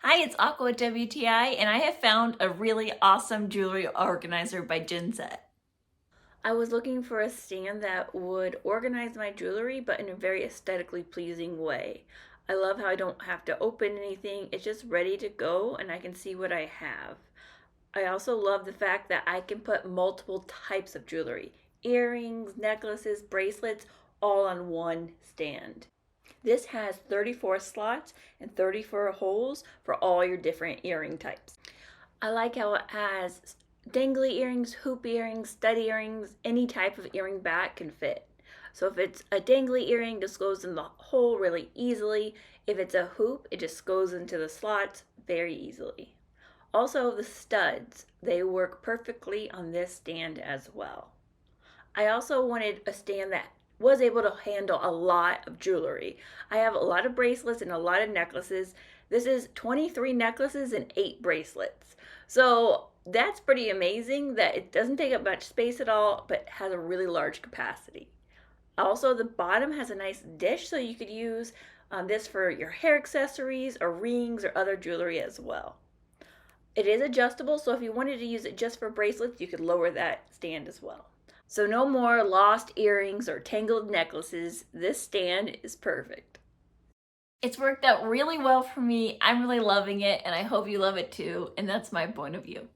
Hi, it's Aqua at WTI, and I have found a really awesome jewelry organizer by Jenseits. I was looking for a stand that would organize my jewelry, but in a very aesthetically pleasing way. I love how I don't have to open anything, it's just ready to go, and I can see what I have. I also love the fact that I can put multiple types of jewelry, earrings, necklaces, bracelets, all on one stand. This has 34 slots and 34 holes for all your different earring types. I like how it has dangly earrings, hoop earrings, stud earrings, any type of earring back can fit. So if it's a dangly earring, it just goes in the hole really easily. If it's a hoop, it just goes into the slots very easily. Also the studs, they work perfectly on this stand as well. I also wanted a stand that was able to handle a lot of jewelry. I have a lot of bracelets and a lot of necklaces. This is 23 necklaces and 8 bracelets. So that's pretty amazing that it doesn't take up much space at all, but has a really large capacity. Also, the bottom has a nice dish, so you could use this for your hair accessories or rings or other jewelry as well. It is adjustable, so if you wanted to use it just for bracelets, you could lower that stand as well. So no more lost earrings or tangled necklaces. This stand is perfect. It's worked out really well for me. I'm really loving it, and I hope you love it too, and that's my point of view.